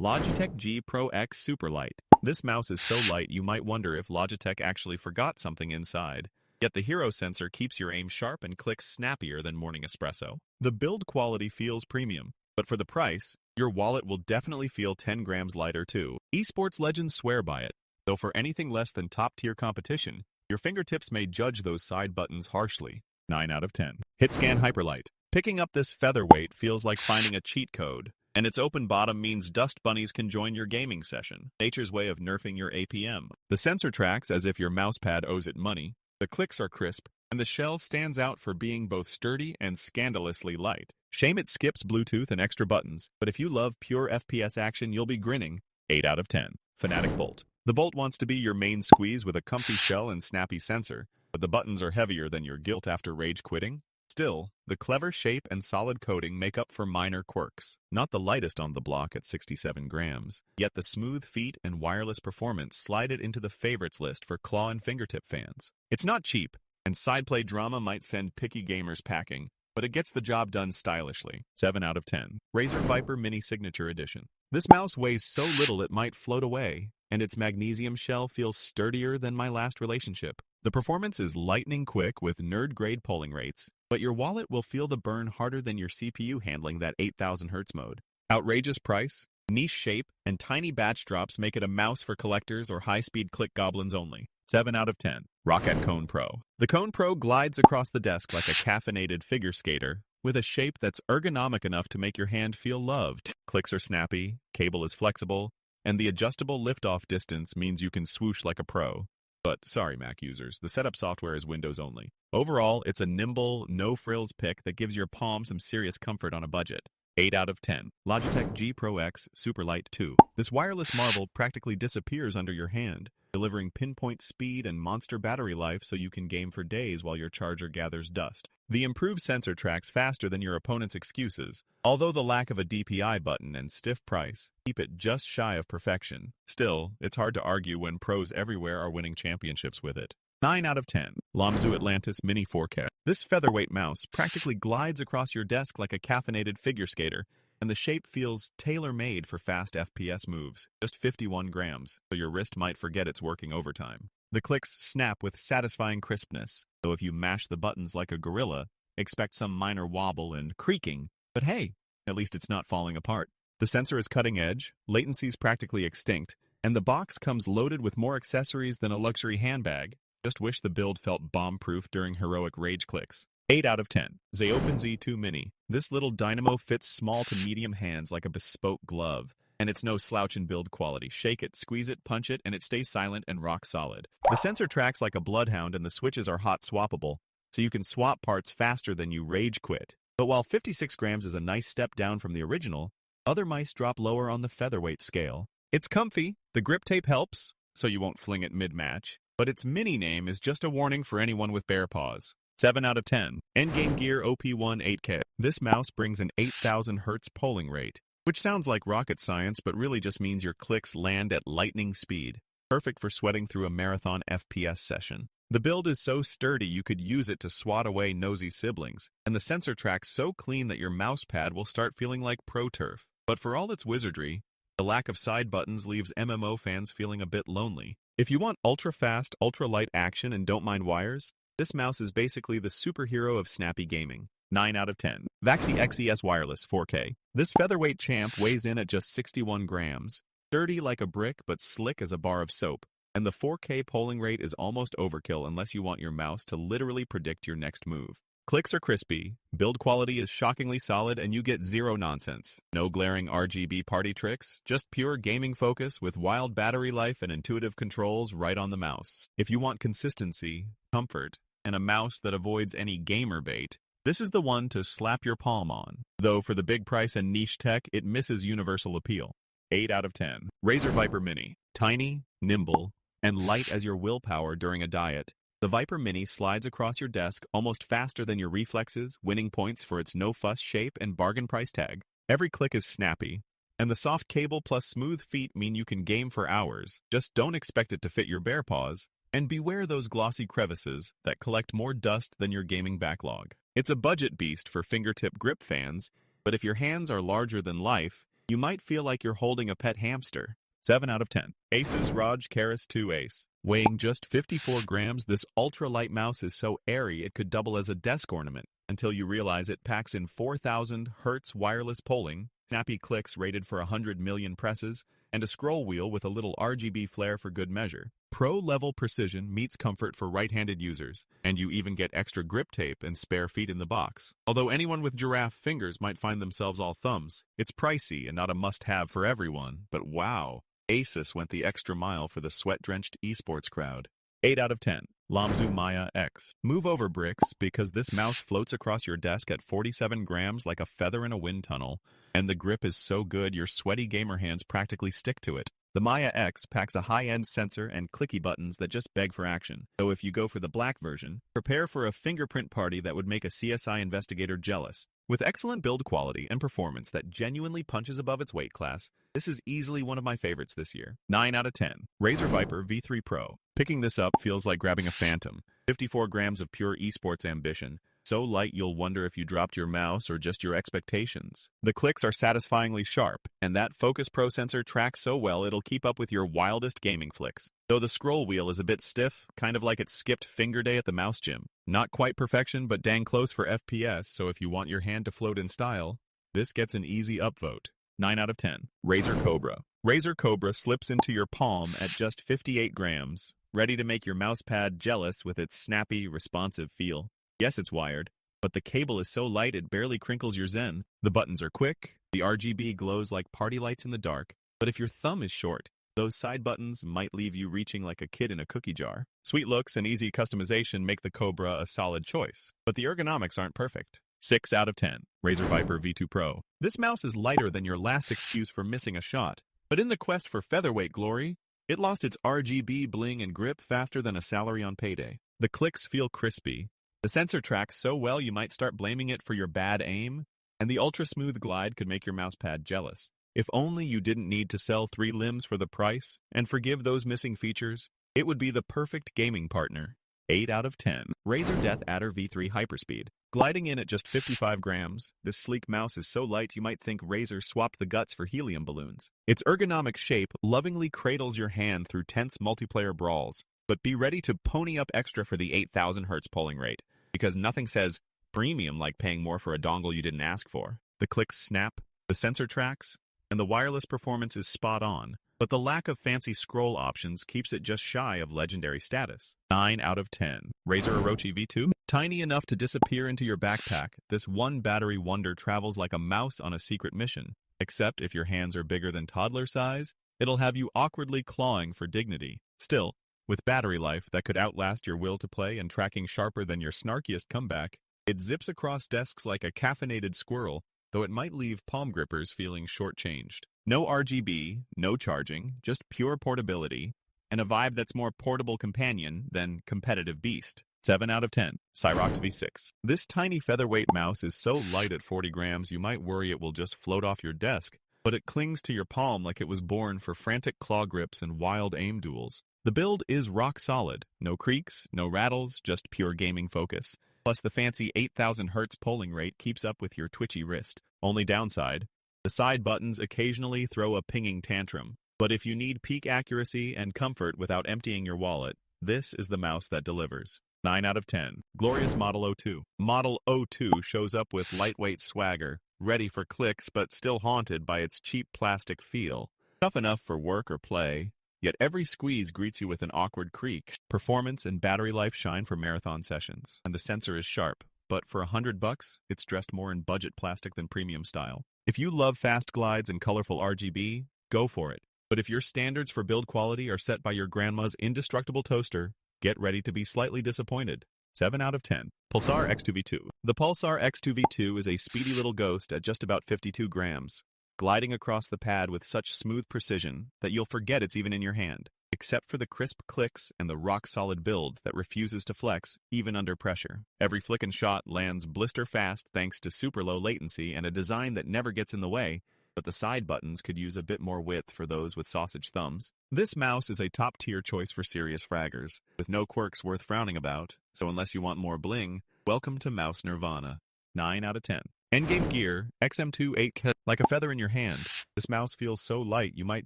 Logitech G Pro X SUPERLIGHT. This mouse is so light you might wonder if Logitech actually forgot something inside. Yet the hero sensor keeps your aim sharp and clicks snappier than morning espresso. The build quality feels premium, but for the price, your wallet will definitely feel 10 grams lighter too. Esports legends swear by it, though for anything less than top-tier competition, your fingertips may judge those side buttons harshly. 9 out of 10. HitScan Hyperlight. Picking up this featherweight feels like finding a cheat code, and its open bottom means dust bunnies can join your gaming session. Nature's way of nerfing your APM. The sensor tracks as if your mousepad owes it money, the clicks are crisp, and the shell stands out for being both sturdy and scandalously light. Shame it skips Bluetooth and extra buttons, but if you love pure FPS action, you'll be grinning. 8 out of 10. Fanatic Bolt. The Bolt wants to be your main squeeze with a comfy shell and snappy sensor, but the buttons are heavier than your guilt after rage quitting. Still, the clever shape and solid coating make up for minor quirks. Not the lightest on the block at 67 grams, yet the smooth feet and wireless performance slide it into the favorites list for claw and fingertip fans. It's not cheap, and sideplay drama might send picky gamers packing, but it gets the job done stylishly. 7 out of 10. Razer Viper Mini Signature Edition. This mouse weighs so little it might float away, and its magnesium shell feels sturdier than my last relationship. The performance is lightning quick with nerd-grade polling rates, but your wallet will feel the burn harder than your CPU handling that 8000 Hz mode. Outrageous price, niche shape, and tiny batch drops make it a mouse for collectors or high-speed click goblins only. 7 out of 10. Rocket Cone Pro. The Cone Pro glides across the desk like a caffeinated figure skater, with a shape that's ergonomic enough to make your hand feel loved. Clicks are snappy, cable is flexible, and the adjustable liftoff distance means you can swoosh like a pro. But sorry, Mac users, the setup software is Windows only. Overall, it's a nimble, no-frills pick that gives your palm some serious comfort on a budget. 8 out of 10. Logitech G Pro X SUPERLIGHT 2. This wireless marvel practically disappears under your hand, delivering pinpoint speed and monster battery life so you can game for days while your charger gathers dust. The improved sensor tracks faster than your opponent's excuses, although the lack of a DPI button and stiff price keep it just shy of perfection. Still, it's hard to argue when pros everywhere are winning championships with it. 9 out of 10. Lomzu Atlantis Mini 4K. This featherweight mouse practically glides across your desk like a caffeinated figure skater, and the shape feels tailor-made for fast FPS moves. Just 51 grams, so your wrist might forget it's working overtime. The clicks snap with satisfying crispness, though if you mash the buttons like a gorilla, expect some minor wobble and creaking. But hey, at least it's not falling apart. The sensor is cutting edge, latency's practically extinct, and the box comes loaded with more accessories than a luxury handbag. Just wish the build felt bomb-proof during heroic rage clicks. 8 out of 10. Zaopen Z2 Mini. This little dynamo fits small to medium hands like a bespoke glove, and it's no slouch in build quality. Shake it, squeeze it, punch it, and it stays silent and rock solid. The sensor tracks like a bloodhound and the switches are hot swappable, so you can swap parts faster than you rage quit. But while 56 grams is a nice step down from the original, other mice drop lower on the featherweight scale. It's comfy, the grip tape helps, so you won't fling it mid-match, but its mini name is just a warning for anyone with bare paws. 7 out of 10. Endgame Gear OP1 8K. This mouse brings an 8000 Hz polling rate, which sounds like rocket science but really just means your clicks land at lightning speed. Perfect for sweating through a marathon FPS session. The build is so sturdy you could use it to swat away nosy siblings, and the sensor tracks so clean that your mousepad will start feeling like pro turf. But for all its wizardry, the lack of side buttons leaves MMO fans feeling a bit lonely. If you want ultra-fast, ultra-light action and don't mind wires, this mouse is basically the superhero of snappy gaming. 9 out of 10. Vaxi XES Wireless 4K. This featherweight champ weighs in at just 61 grams, sturdy like a brick but slick as a bar of soap, and the 4K polling rate is almost overkill unless you want your mouse to literally predict your next move. Clicks are crispy, build quality is shockingly solid, and you get zero nonsense. No glaring RGB party tricks, just pure gaming focus with wild battery life and intuitive controls right on the mouse. If you want consistency, comfort, and a mouse that avoids any gamer bait, this is the one to slap your palm on. Though for the big price and niche tech, it misses universal appeal. 8 out of 10. Razer Viper Mini. Tiny, nimble, and light as your willpower during a diet, the Viper Mini slides across your desk almost faster than your reflexes, winning points for its no-fuss shape and bargain price tag. Every click is snappy, and the soft cable plus smooth feet mean you can game for hours. Just don't expect it to fit your bare paws, and beware those glossy crevices that collect more dust than your gaming backlog. It's a budget beast for fingertip grip fans, but if your hands are larger than life, You might feel like you're holding a pet hamster. 7 out of 10. Asus ROG Keras 2 Ace. Weighing just 54 grams, this ultralight mouse is so airy it could double as a desk ornament, until you realize it packs in 4,000 Hz wireless polling, snappy clicks rated for 100 million presses, and a scroll wheel with a little RGB flair for good measure. Pro-level precision meets comfort for right-handed users, and you even get extra grip tape and spare feet in the box. Although anyone with giraffe fingers might find themselves all thumbs, it's pricey and not a must-have for everyone, but wow! Asus went the extra mile for the sweat-drenched esports crowd. 8 out of 10. Lamzu Maya X. Move over, bricks, because this mouse floats across your desk at 47 grams like a feather in a wind tunnel, and the grip is so good your sweaty gamer hands practically stick to it. The Maya X packs a high-end sensor and clicky buttons that just beg for action. So if you go for the black version, prepare for a fingerprint party that would make a CSI investigator jealous. With excellent build quality and performance that genuinely punches above its weight class, this is easily one of my favorites this year. 9 out of 10. Razer Viper V3 Pro. Picking this up feels like grabbing a phantom. 54 grams of pure esports ambition. So light you'll wonder if you dropped your mouse or just your expectations. The clicks are satisfyingly sharp, and that Focus Pro sensor tracks so well it'll keep up with your wildest gaming flicks. Though the scroll wheel is a bit stiff, kind of like it skipped finger day at the mouse gym. Not quite perfection, but dang close for FPS, so if you want your hand to float in style, this gets an easy upvote. 9 out of 10. Razer Cobra. Razer Cobra slips into your palm at just 58 grams, ready to make your mousepad jealous with its snappy, responsive feel. Yes, it's wired, but the cable is so light it barely crinkles your zen. The buttons are quick, the RGB glows like party lights in the dark, but if your thumb is short, those side buttons might leave you reaching like a kid in a cookie jar. Sweet looks and easy customization make the Cobra a solid choice, but the ergonomics aren't perfect. 6 out of 10. Razer Viper V2 Pro. This mouse is lighter than your last excuse for missing a shot, but in the quest for featherweight glory, it lost its RGB bling and grip faster than a salary on payday. The clicks feel crispy. The sensor tracks so well you might start blaming it for your bad aim, and the ultra-smooth glide could make your mousepad jealous. If only you didn't need to sell 3 limbs for the price and forgive those missing features, it would be the perfect gaming partner. 8 out of 10. Razer DeathAdder V3 Hyperspeed. Gliding in at just 55 grams, this sleek mouse is so light you might think Razer swapped the guts for helium balloons. Its ergonomic shape lovingly cradles your hand through tense multiplayer brawls, but be ready to pony up extra for the 8,000 Hz polling rate, because nothing says premium like paying more for a dongle you didn't ask for. The clicks snap, the sensor tracks, and the wireless performance is spot on, but the lack of fancy scroll options keeps it just shy of legendary status. 9 out of 10. Razer Orochi V2. Tiny enough to disappear into your backpack, this one-battery wonder travels like a mouse on a secret mission. Except if your hands are bigger than toddler size, it'll have you awkwardly clawing for dignity. Still, with battery life that could outlast your will to play and tracking sharper than your snarkiest comeback, it zips across desks like a caffeinated squirrel, though it might leave palm grippers feeling shortchanged. No RGB, no charging, just pure portability, and a vibe that's more portable companion than competitive beast. 7 out of 10. Cyrox V6. This tiny featherweight mouse is so light at 40 grams you might worry it will just float off your desk, but it clings to your palm like it was born for frantic claw grips and wild aim duels. The build is rock solid. No creaks, no rattles, just pure gaming focus. Plus the fancy 8,000 Hz polling rate keeps up with your twitchy wrist. Only downside, the side buttons occasionally throw a pinging tantrum. But if you need peak accuracy and comfort without emptying your wallet, this is the mouse that delivers. 9 out of 10. Glorious Model 02. Model 02 shows up with lightweight swagger, ready for clicks but still haunted by its cheap plastic feel. Tough enough for work or play, yet every squeeze greets you with an awkward creak. Performance and battery life shine for marathon sessions, and the sensor is sharp, but for $100, it's dressed more in budget plastic than premium style. If you love fast glides and colorful RGB, go for it. But if your standards for build quality are set by your grandma's indestructible toaster, get ready to be slightly disappointed. 7 out of 10. Pulsar X2V2. The Pulsar X2V2 is a speedy little ghost at just about 52 grams, gliding across the pad with such smooth precision that you'll forget it's even in your hand, except for the crisp clicks and the rock-solid build that refuses to flex even under pressure. Every flick and shot lands blister fast thanks to super low latency and a design that never gets in the way, but the side buttons could use a bit more width for those with sausage thumbs. This mouse is a top-tier choice for serious fraggers, with no quirks worth frowning about, so unless you want more bling, welcome to Mouse Nirvana. 9 out of 10. Endgame gear, XM2 8K, like a feather in your hand. This mouse feels so light you might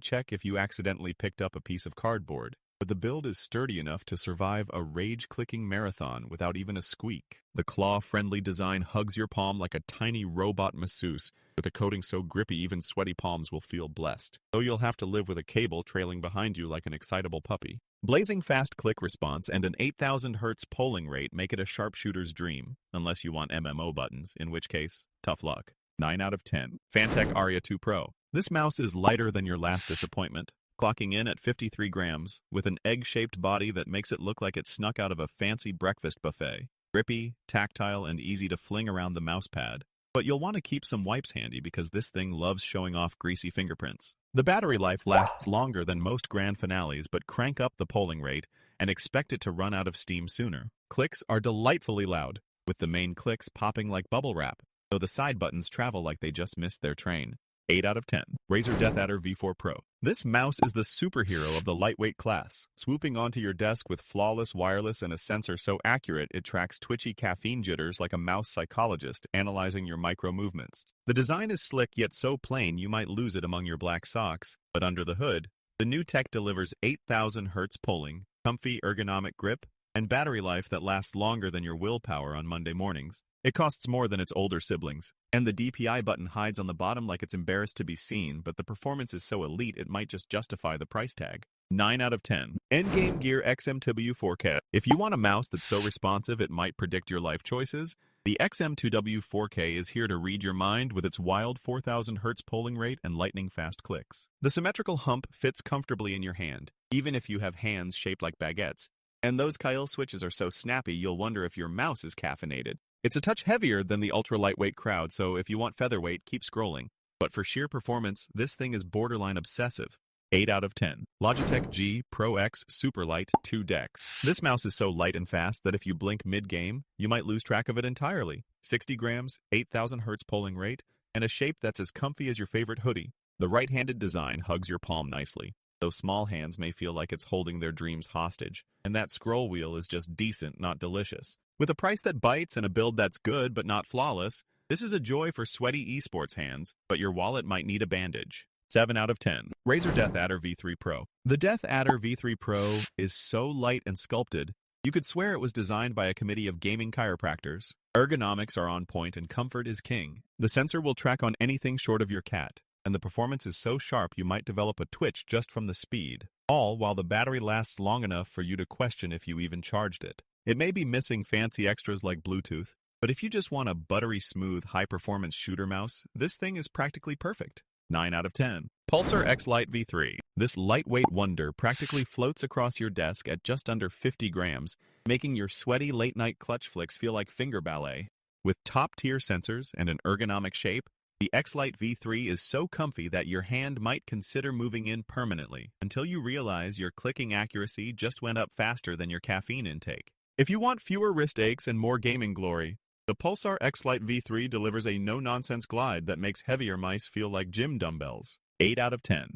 check if you accidentally picked up a piece of cardboard. But the build is sturdy enough to survive a rage-clicking marathon without even a squeak. The claw-friendly design hugs your palm like a tiny robot masseuse, with a coating so grippy even sweaty palms will feel blessed. Though you'll have to live with a cable trailing behind you like an excitable puppy. Blazing fast click response and an 8,000 Hz polling rate make it a sharpshooter's dream, unless you want MMO buttons, in which case, tough luck. 9 out of 10. Fantech Aria 2 Pro. This mouse is lighter than your last disappointment, clocking in at 53 grams, with an egg-shaped body that makes it look like it snuck out of a fancy breakfast buffet. Grippy, tactile, and easy to fling around the mousepad. But you'll want to keep some wipes handy because this thing loves showing off greasy fingerprints. The battery life lasts longer than most grand finales, but crank up the polling rate and expect it to run out of steam sooner. Clicks are delightfully loud, with the main clicks popping like bubble wrap, though the side buttons travel like they just missed their train. 8 out of 10. Razer DeathAdder V3 Pro. This mouse is the superhero of the lightweight class, swooping onto your desk with flawless wireless and a sensor so accurate it tracks twitchy caffeine jitters like a mouse psychologist analyzing your micro movements. The design is slick yet so plain you might lose it among your black socks, but under the hood, the new tech delivers 8,000 Hz polling, comfy ergonomic grip, and battery life that lasts longer than your willpower on Monday mornings. It costs more than its older siblings, and the DPI button hides on the bottom like it's embarrassed to be seen, but the performance is so elite it might just justify the price tag. 9 out of 10. Endgame Gear XM2W 4K. If you want a mouse that's so responsive it might predict your life choices, the XM2W 4K is here to read your mind with its wild 4,000 Hz polling rate and lightning-fast clicks. The symmetrical hump fits comfortably in your hand, even if you have hands shaped like baguettes, and those kill switches are so snappy you'll wonder if your mouse is caffeinated. It's a touch heavier than the ultra-lightweight crowd, so if you want featherweight, keep scrolling. But for sheer performance, this thing is borderline obsessive. 8 out of 10. Logitech G Pro X SUPERLIGHT 2 Dex. This mouse is so light and fast that if you blink mid-game, you might lose track of it entirely. 60 grams, 8,000 Hz polling rate, and a shape that's as comfy as your favorite hoodie. The right-handed design hugs your palm nicely, though small hands may feel like it's holding their dreams hostage. And that scroll wheel is just decent, not delicious. With a price that bites and a build that's good but not flawless, this is a joy for sweaty esports hands, but your wallet might need a bandage. 7 out of 10. Razer DeathAdder V3 Pro. The DeathAdder V3 Pro is so light and sculpted, you could swear it was designed by a committee of gaming chiropractors. Ergonomics are on point and comfort is king. The sensor will track on anything short of your cat, and the performance is so sharp you might develop a twitch just from the speed. All while the battery lasts long enough for you to question if you even charged it. It may be missing fancy extras like Bluetooth, but if you just want a buttery smooth, high-performance shooter mouse, this thing is practically perfect. 9 out of 10. Pulsar Xlite V3. This lightweight wonder practically floats across your desk at just under 50 grams, making your sweaty late-night clutch flicks feel like finger ballet. With top-tier sensors and an ergonomic shape, the Xlite V3 is so comfy that your hand might consider moving in permanently until you realize your clicking accuracy just went up faster than your caffeine intake. If you want fewer wrist aches and more gaming glory, the Pulsar Xlite V3 delivers a no-nonsense glide that makes heavier mice feel like gym dumbbells. 8 out of 10.